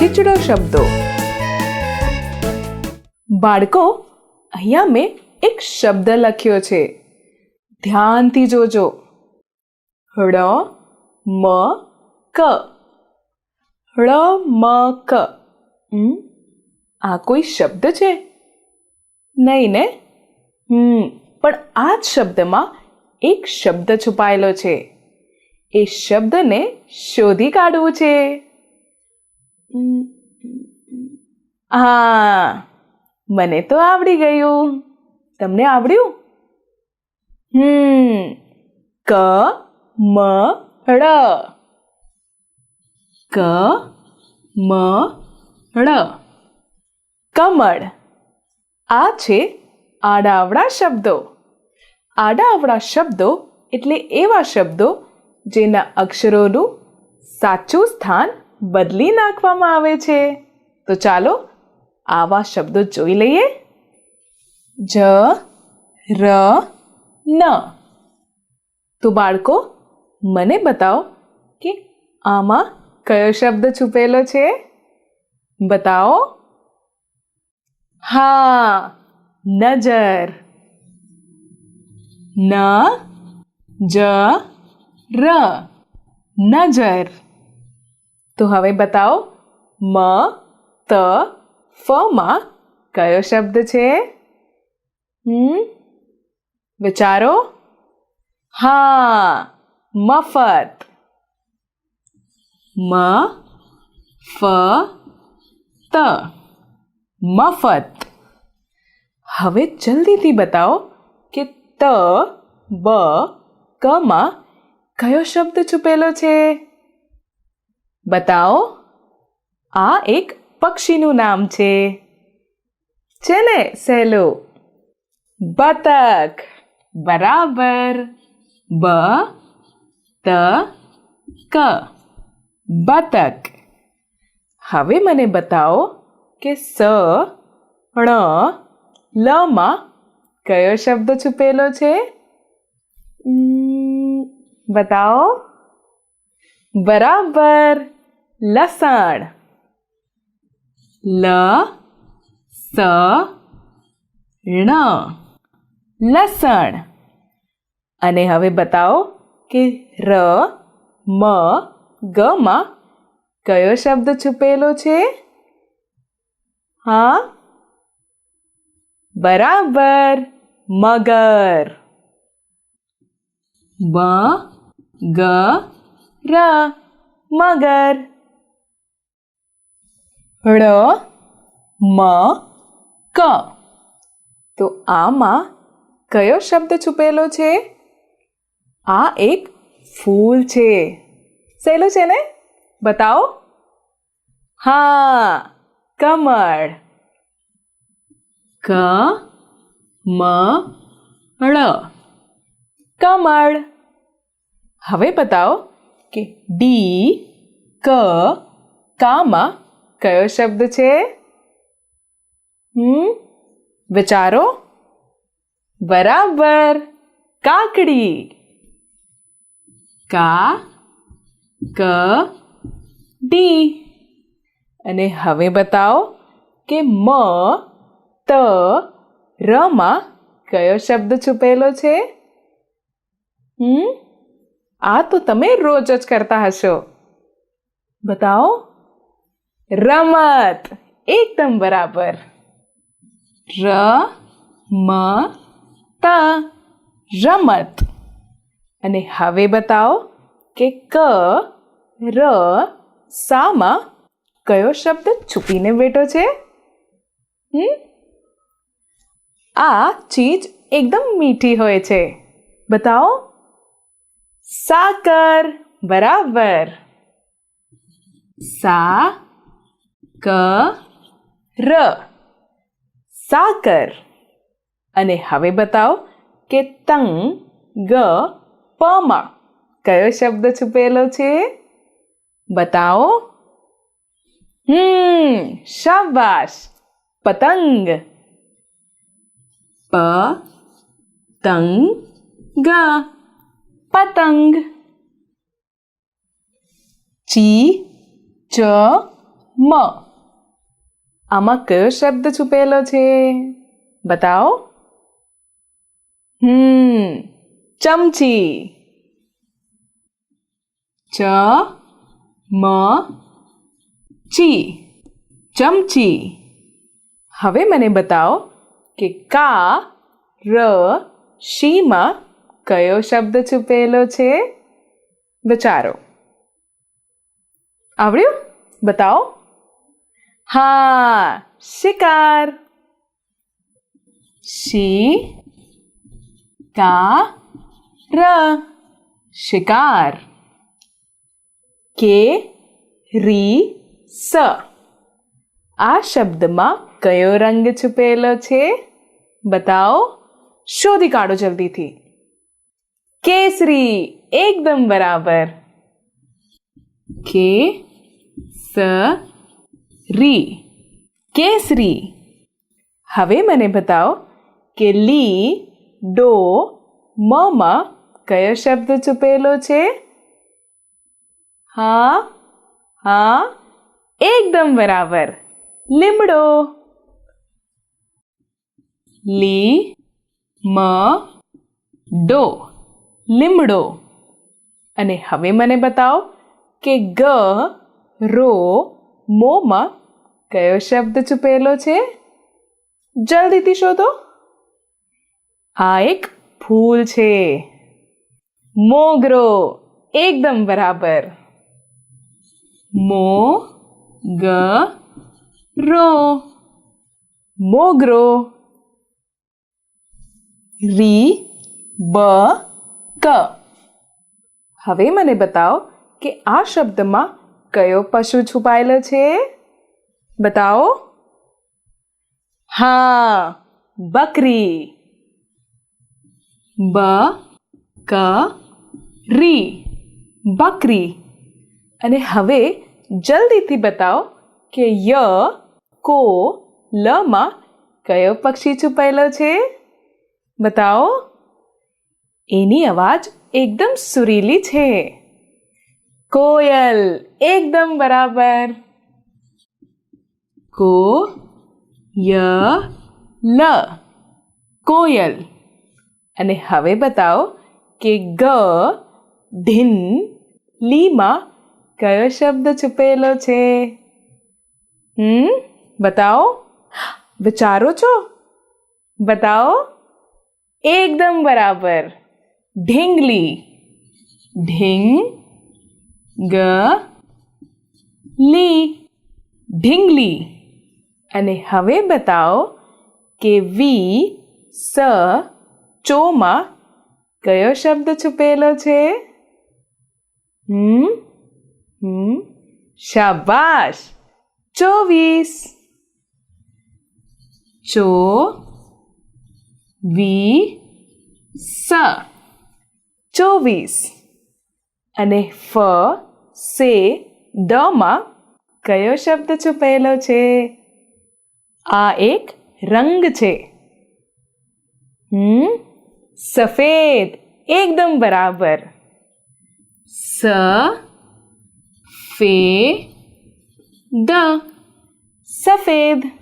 ખીચડો શબ્દો. બાળકો, અહીંયા મેં એક શબ્દ લખ્યો છે. ધ્યાનથી જોજો. ળ મ ક. ળ મ ક. આ કોઈ શબ્દ છે? નહીં ને? પણ આ જ શબ્દમાં એક શબ્દ છુપાયેલો છે. એ શબ્દને શોધી કાઢવું છે. હા, મને તો આવડી ગયું. તમને આવડ્યું? ક મ ળ. ક મ ળ. કમળ. આ છે આડાઅવળા શબ્દો. આડાઅવળા શબ્દો એટલે એવા શબ્દો જેના અક્ષરોનું સાચું સ્થાન બદલી નાખવામાં આવે છે. તો ચાલો આવા શબ્દો જોઈ લઈએ. જ ર ન. તો બાળકો, મને બતાવો કે આમાં કયો શબ્દ છુપેલો છે? બતાવો. હા, નજર. ન જ ર. નજર. તો હવે બતાવો, મ ત ફ માં કયો શબ્દ છે? વિચારો. હા, મફત. મ ફ ત. મફત. હવે જલ્દીથી બતાવો કે ત બ ક માં કયો શબ્દ છુપેલો છે? બતાવો. આ એક પક્ષીનું નામ છે. છે ને સહેલું? બતક. બરાબર. બ ત ક. બતક. હવે મને બતાવો કે સ ણ લ માં કયો શબ્દ છુપેલો છે? બતાવો. બરાબર. લસણ. લ સ ણ. લસણ. અને હવે બતાવો કે ર મ ગ માં કયો શબ્દ છુપેલો છે? હા, બરાબર. મગર. મ ગ ર. મગર. ળ મ ક. તો આમાં કયો શબ્દ છુપેલો છે? આ એક ફૂલ છે. સહેલું છે ને? બતાવો. હા, કમળ. ક મ ળ. કમળ. હવે બતાવો કે ડી ક કામાં કયો શબ્દ છે? વિચારો. બરાબર. કાકડી. કા ક ડી. અને હવે બતાવો કે મ ત ર માં કયો શબ્દ છુપેલો છે? આ તો તમે રોજ જ કરતા હશો. બતાવો. રમત. એકદમ બરાબર. ર મ ત. રમત. અને હવે બતાવો કે ક ર સામાં કયો શબ્દ છુપીને બેઠો છે? આ ચીજ એકદમ મીઠી હોય છે. બતાવો. સાકર. બરાબર. સા ક ર. સાકર. અને હવે બતાવો કે તંગ ગ પ માં કયો શબ્દ છુપેલો છે? બતાવો. શાબાશ. પતંગ. પ તંગ ગ. પતંગ. ચી ચ મ આમાં કયો શબ્દ છુપેલો છે? બતાવો. ચમચી. ચ મ ચી ચમચી. હવે મને બતાવો કે કા ર શીમાં કયો શબ્દ છુપેલો છે? વિચારો. આવડ્યું? બતાવો. હા, શિકાર. શી કા ર શિકાર. કે રી સ આ શબ્દમાં કયો રંગ છુપેલો છે? બતાવો. શોધી કાઢો જલ્દીથી. કેસરી. એકદમ બરાબર. કે સ રી કેસરી. હવે મને બતાવો કે લી ડો મમાં કયો શબ્દ છુપેલો છે? હા, એકદમ બરાબર. લીમડો. લી મ ડો લીમડો. અને હવે મને બતાવો કે ગ રો મોમાં કયો શબ્દ છુપેલો છે? જલ્દીથી શોધો. આ એક ફૂલ છે. મોગરો. એકદમ બરાબર. મો ગ રો મોગરો. રી બ ક હવે મને બતાવો કે આ શબ્દમાં કયો પશુ છુપાયેલો છે? બતાવો. હા, બકરી. બ ક રી બકરી. અને હવે જલ્દીથી બતાવો કે ય કો લમાં કયો પક્ષી છુપાયેલો છે? બતાવો. એની અવાજ એકદમ સુરીલી છે. કોયલ. એકદમ બરાબર. કો ય લ કોયલ. અને હવે બતાવો કે ગ ઢીન લીમાં કયો શબ્દ છુપેલો છે? બતાવો. વિચારો છો? બતાવો. એકદમ બરાબર. ઢીંગલી. ઢીંગ ગ લી ઢીંગલી. અને હવે બતાવો કે વી સ ચોમાં કયો શબ્દ છુપેલો છે? શાબાશ. 24. ચો વી સ 24. અને ફ સે દમાં કયો શબ્દ છુપેલો છે? આ એક રંગ છે. સફેદ. એકદમ બરાબર. સ ફે દ સફેદ.